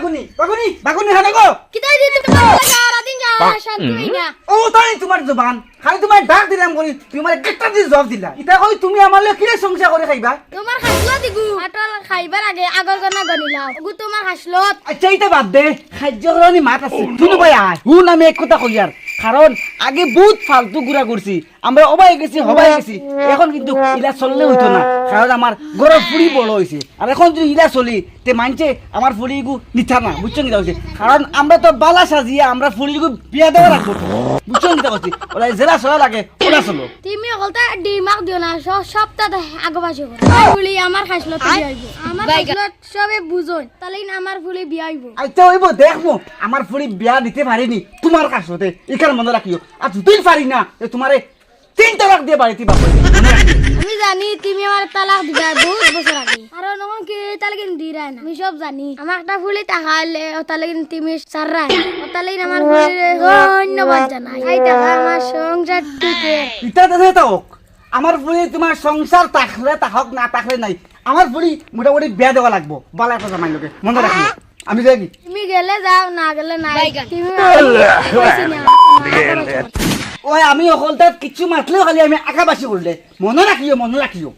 বাগুনি বাগুনি বাগুনি হানো গো কিতাই দিতে তোমার সারা দিন যা শান্তি হই না ও তাই তোমার জবান খালি তোমার ডাক দিলাম করি তোমার একটা দিন জবাব দিলা ইতা কই তুমি আমার লগে কিরে সংসার করে খাইবা তোমার হাসলো দিগু আটল খাইবার আগে আগর গনা গনিলাও ওগু তোমার হাসলত আচ্ছা এটা বাদ দে খাদ্য করনি মাত আছে তুমি ভাই আয় হুন আমি এক কথা কই আর কারণ আগে বহুত ফালতু ঘুরা করছি আমরা অবাই গেছি হবাই গেছি এখন কিন্তু ইলা চললে হইতো না কারণ আমার গরর ফুড়ি বড় হইছে আর এখন যদি ইলা চলি তে মানছে আমার ফুড়িগু নিথা না বুঝছো কি হইছে কারণ আমরা তো বালা সাজিয়া আমরা ফুড়িগু বিয়া দেওয়া রাখবো বুঝছো কি হইছে ওলা জেলা চলা লাগে ওলা চলো তুমি হলতা ডিমাক দিও না সপ্তাহ আগে বাসো ফুলি আমার হাসলত বিয়াইবো আমার হাসলত সবে বুঝোন তাহলে আমার ফুলি বিয়াইবো আচ্ছা হইব দেখবো আমার ফুড়ি বিয়া দিতে পারিনি তোমার কাছে এখানে মনে রাখিও আর যদি পারি না তোমারে 3 তালাক দিয়ে বাড়িতে বাপ আমি জানি তুমি আমার তালাক দিবা বহুত বছর আগে আর নখন কি তালাক দিরাই না আমি সব জানি আমার একটা ফুলি তাহালে ও তালাক তুমি সাররাই ও তালাক আমার ফুলি ধন্যবাদ জানাই এই টাকা আমার সংসার টিকে ইটা দেবে তাওক আমার ফুলি তোমার সংসার তাকলে তাহক না তাকলে নাই আমার ফুলি মোটামুটি বিয়া দেওয়া লাগবো বালা কথা মাইন লোকে মনে রাখিও আমি যাই তুমি গেলে যাও না গেলে নাই তুমি ওই আমি অকলটা কিছু মাতলেও খালি আমি আঁকাবাসি করলে মনে রাখিও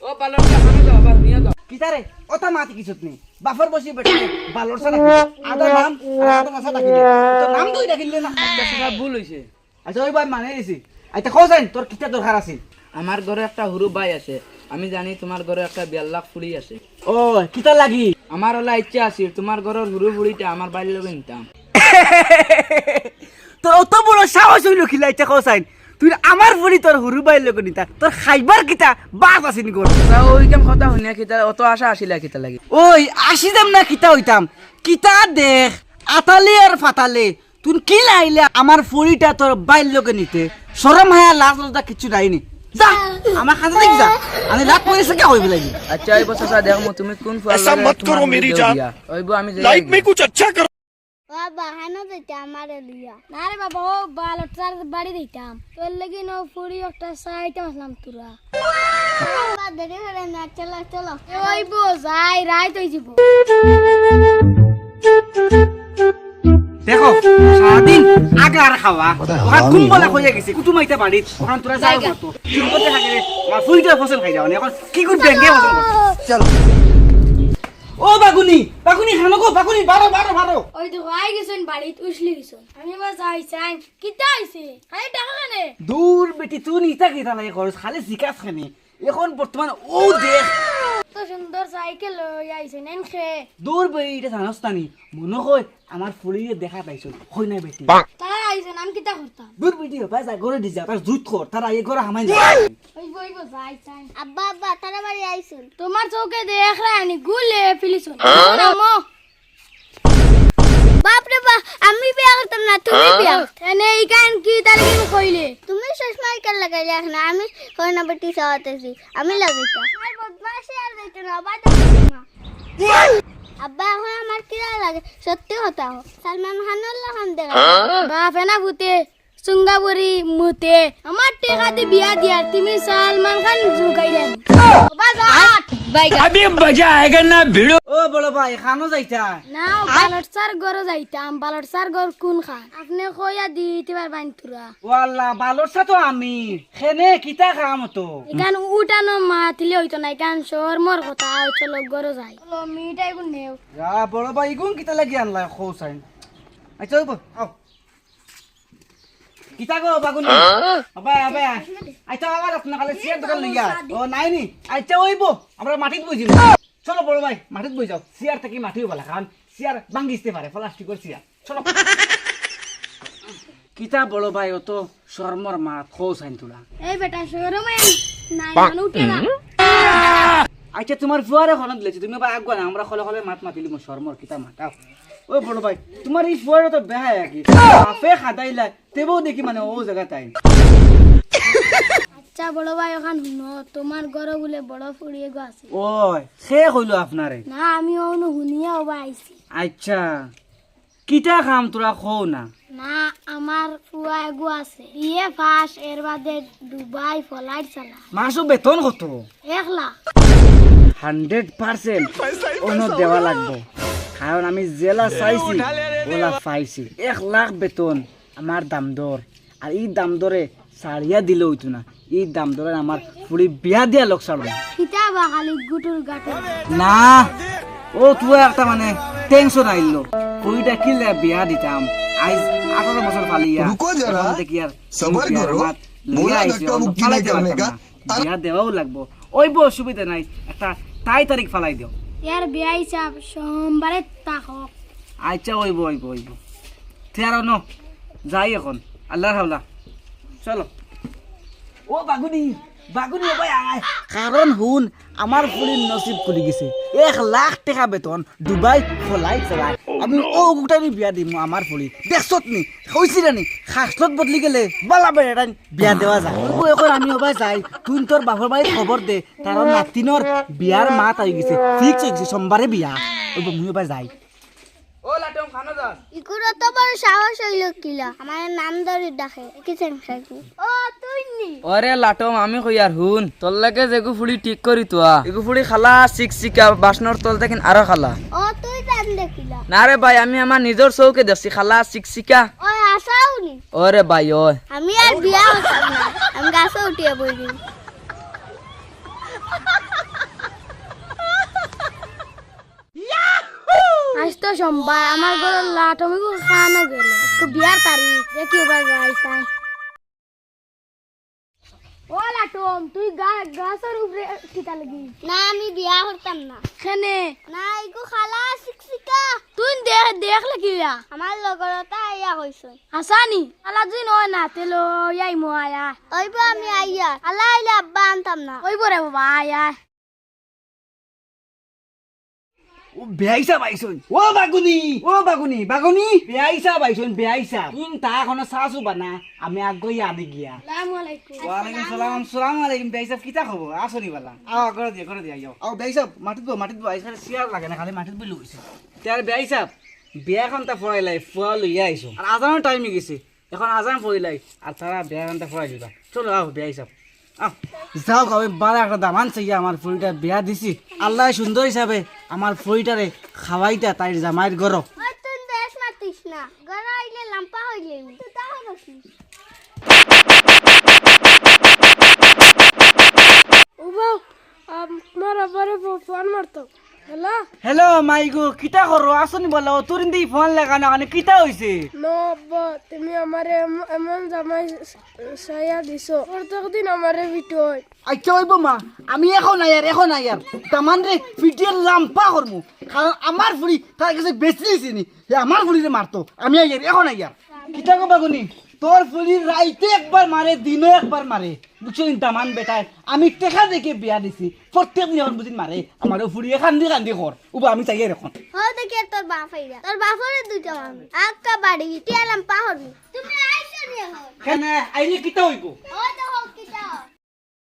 ও বালরটা খানো দাও বাস নিয়ে দাও কিতারে ওটা মাতি কিছুত নেই বাফর বসি বেটে বালর সা রাখি আদা নাম আর আদা মাসা রাখি তো নাম দুই রাখিলে না সেটা ভুল হইছে আচ্ছা ওই ভাই মানে দিছি আচ্ছা খোঁজেন তোর কিতা দরকার আছে আমার ঘরে একটা হুরু ভাই আছে আমি জানি তোমার ঘরে একটা বেল্লাক ফুড়ি আছে ও কিতা লাগি আমার হলা ইচ্ছা আছে তোমার ঘরের হুরু ফুড়িটা আমার বাড়ির লগে নিতাম তোর অত বড় সাহস হইল খিলা ইচ্ছা খোঁজাইন তুই আমার ফুড়ি তোর হুরু বাইর লোক নিতা তোর খাইবার কিতা বাপ আসেনি গো ওই কেম কথা শুনিয়া কিতা অত আশা আসিলা কিতা লাগে ওই আসি যাম না কিতা হইতাম কিতা দেখ আতালে আর ফাতালে তুই কি লাইলে আমার ফুড়িটা তোর বাইর লোকে নিতে শরম হায়া লাজ লজ্জা কিছু নাইনি যা আমার খাতা দেখি যা আমি লাভ করেছে কে হইবে লাগি আচ্ছা এই বছর দেখো তুমি কোন ফুয়ার ऐसा मत करो मेरी जान ওইবো আমি लाइफ में कुछ अच्छा करो বাবা হানো দিতে আমারে লিয়া না রে বাবা ও বালটার বাড়ি দিতাম তোর লাগি নো ফুড়ি একটা সাইতে আসলাম তোরা বাবা দেরি হলে না চলো চলো ওই বো যাই রাইত হই যাব দেখো সারাদিন আগলার খাওয়া ওখান কুম্বলা হয়ে গেছে কুটুমাইতে বাড়িত ওখান তোরা যাও কত করতে থাকে আমার ফুলটা ফসল খাই যাও এখন কি করে ব্যাংকে ফসল চলো ও বাগুনি বাগুনি হানো গো বাগুনি বারো ওই তো হই গেছেন বাড়িত উছলি গেছেন আমি বা যাই চাই কিতা আইছে খালি টাকা কানে দূর বেটি তুই নিতা কিতা লাগে খরচ খালি জিকাস খানি এখন বর্তমান ও দেখ তো সুন্দর সাইকেল লই আইছেন এনখে দূর বেটি এটা জানাস তানি মনে হয় আমার ফুলিয়ে দেখা পাইছো হই না বেটি তাই আইছেন আমি কিতা করতাম দূর বেটি হবে যা ঘরে দি যা তার জুত কর তার আগে ঘরে হামাই যা ওই বই বই যাই চাই আব্বা আব্বা তারা বাড়ি আইছেন তোমার চোখে দেখ রানি গুলে ফিলিছন নামো বাপ রে বাপ আমি বিয়া করতাম না তুমি বিয়া এনে এই কান কি তারে কি কইলে তুমি চশমা কেন লাগাইলে এখন আমি কই না বেটি সাথেছি আমি লাগাইতা আর বদমাশি আর যাইতো না বাদ আব্বা এখন আমার কি লাগে সত্যি কথা সালমান খানের লাগান দেখা বাপ এনা ভূতে সুঙ্গাবুরি মুতে আমার টেকাতে বিয়া দিয়া তুমি সালমান খান জুগাই দেন বাজার अभी मजा आएगा ना भिड़ो ও বড় ভাই খানো যাইতা না বালট স্যার গরো যাইতাম বালট স্যার গর কোন খান আপনি কইয়া দিতে পারবেন তোরা ওয়াল্লা বালরসা তো আমি খেনে কিতা খাম তো এখান উঠানো মাতিলে হইতো না এখান শহর মোর কথা চলো গরো যাই চলো মিটাই গুন নেও যা বড় ভাই গুন কিতা লাগি আনলা খোসাইন আচ্ছা ওই আও কিতা গো বাগুনি আবা আচ্ছা আবার আপনার কালে চেয়ার দোকান লইয়া ও নাই নি আচ্ছা ওইবো আমরা মাটিত বইছি চলো বড় ভাই মাটিত বই যাও চেয়ার থেকে মাটিও বলা কারণ চেয়ার ভাঙ্গিতে পারে প্লাস্টিকের চেয়ার চলো কিতা বড় ভাই ও তো শর্মর মাত খোসাইন তোলা এই বেটা শহর মে নাই মান উঠে না আচ্ছা তোমার ফুয়ারে খনত দিলেছি তুমি বা আগুয়া না আমরা খলে খলে মাত মাতিলি মো শর্মর কিতা মাতাও ও বড় ভাই তোমার এই ফুয়ারে তো বেহায় কি আপে খাদাইলা তেবো দেখি মানে ও জায়গা তাই আচ্ছা বড় ভাই ওখান শুনো তোমার ঘরে বলে বড় ফুড়িয়ে গো আছে ওই সে কইলো আপনারে না আমি ওনো শুনিয়া ওবা আইছি আচ্ছা কিটা খাম তোরা খো না না আমার ফুয়া এগো আছে ইয়ে ফাঁস এর বাদে দুবাই ফলাইট চালা মাসও বেতন কত 1 লাখ 100% অন্য দেওয়া লাগবে, কারণ আমি জেলা চাইছি ওলা পাইছি। 1 লাখ বেতন আমার দাম দর, আর এই দাম দরে সারিয়া দিলে হইতো না। এই দাম দরে আমার পুরি বিয়া দিয়া লোক ছাড়বে কিতাবা খালি গুটুর গাটে না। ও তুই একটা মানে টেনশন আইলো, ওইটা কিনলে বিয়া দিতাম। আজ 18 বছর ফালিয়া रुको जरा, এখন দেখি আর सबर বিয়ার करो, মাত লইয়া मोला আইছি, धक्का অন্য मुक्की ফালাই नहीं দেওয়া करने লাগবে का। না। বিয়া দেওয়াও লাগবো, ওই বউ অসুবিধা নাই, একটা তাই তারিখ ফালাই দিও। ইয়ার বিয়া হিসাব সোমবারে তাকক আচ্ছা ওইব ওইব ওইব তেরো ন যাই এখন, আল্লাহর হাওলা চলো। ও বাগুনি বাগুনি ও ভাই আয়, কারণ হুন আমার ফুলির নসিব খুলি গেছে। 1 লাখ টাকা বেতন, দুবাই ফলাই চালাই, আমি ও গোটাই বিয়া দিম আমার ফুলি। দেখছত নি কইছিল নি খাসলত বদলি গেলে বালা বেড়ান বিয়া দেওয়া যায়। ও এখন আমি ও ভাই যাই, তুই তোর বাপর বাড়ি খবর দে, কারণ নাতিনর বিয়ার মাত আই গেছে, ফিক্স হয়ে গেছে সোমবারে বিয়া। ওই মুই ও ভাই যাই। ও লাটম খানো যাস ইকুর তো বড় সাহস হইল কিলা আমার নাম ধরে ডাকে কিছেন সাইকু ও তুই নি ওরে লাটম আমি কই আর হুন তোর লাগে যেগু ফুলি ঠিক করি তোয়া এগু ফুলি খালা শিকশিকা বাসনর তল দেখেন আরো খালা। ও তুই জান দেখিলা না রে ভাই আমি আমার নিজের চৌকে দেখছি খালা শিকশিকা। ওই আসাও নি ওরে ভাই ওই আমি আর বিয়া হতাম না, আমি গাছে উঠিয়ে বইছি। আজ তো সোমবার, আমার ঘরের লাটমিকু খানো গেল, আজকে বিয়ার তারিখ, দেখি এবার যাইছাই। ও লাটম তুই গাছের উপরে কিতা লাগি? না আমি বিয়া করতাম না। কেনে? না ইকু খালা শিকশিকা। তুই দেখলে কিলা? আমার লগরতা আইয়া কইছ। আসানি খালা তুই নয় না তেলো ইয়াই মো আয়া। ওইব আমি আইয়া। খালা আইলে আব্বা আনতাম না। ওইব রে বাবা আয়া। ও বেয়াইসা বাইছুন, ও বাগুনি ও বাগুনি বাগুনি বেয়াইসা বাইছুন বেয়াইসা। তুই তা এখনো সাসু বানা, আমি আগই আনি গিয়া। আসসালামু আলাইকুম। ওয়ালাইকুম সালাম, সালাম আলাইকুম। বেয়াইসা কিতা খবর? আসনি বালা আও করে দিয়া যাও। আও বেয়াইসা মাটিত বো আইসা সিয়ার লাগে না, খালি মাটিত বই লইছে। তার বেয়াইসা বিয়াখন তা ফরাইলাই ফুয়া লইয়া আইছো, আর আজানের টাইমে গেছে, এখন আজান ফরিলাই আর তারা বিয়াখন তা ফরাই দিবা। চলো আও বেয়াইসা যাও, আমি বালা একটা দামান চাইয়া আমার ফুলটা বিয়া দিছি। আল্লাহ সুন্দর হিসাবে আমার ফুলটারে খাওয়াইটা তাই জামাইয়ের গরো। ওই তুই দেশ মাতিস না, ঘরে আইলে লাম্পা হইলে তুই তাও বসিস। ওবা আমার আবারে ফোন মারতো। হ্যালো হ্যালো মাইগো, কিতা করো? আসনি বলো, তোর দি ফোন লাগানো কানে কিতা হইছে? নো আব্বা তুমি আমারে এমন জামাই সায়া দিছো প্রত্যেকদিন আমারে ভিটোয় আচ্ছা হইব মা, আমি এখন আয়ার তামান রে পিটিয়ে লাম্পা করমু, কারণ আমার ফুলি তার কাছে বেশি দিছিনি, আমার ফুলিরে মারতো। আমি এখন আয়ার কিতা কো বাগুনি, তোর ফুলি রাইতে একবার মারে দিনে একবার মারে, বুঝছো? তামান বেটায় আমি টেকা দেখে বিয়া দিছি, প্রত্যেক দিন এখন বুঝিন মারে আমার ফুলি কান্দি কর। উবা আমি চাই এখন ও দেখি তোর বাপ আইরা, তোর বাপরে দুইটা মারবি আক্কা বাড়ি টিয়া লাম্পা হরবি। তুমি আইছো নি এখন? কেন আইলে কিতা হইব? ও তো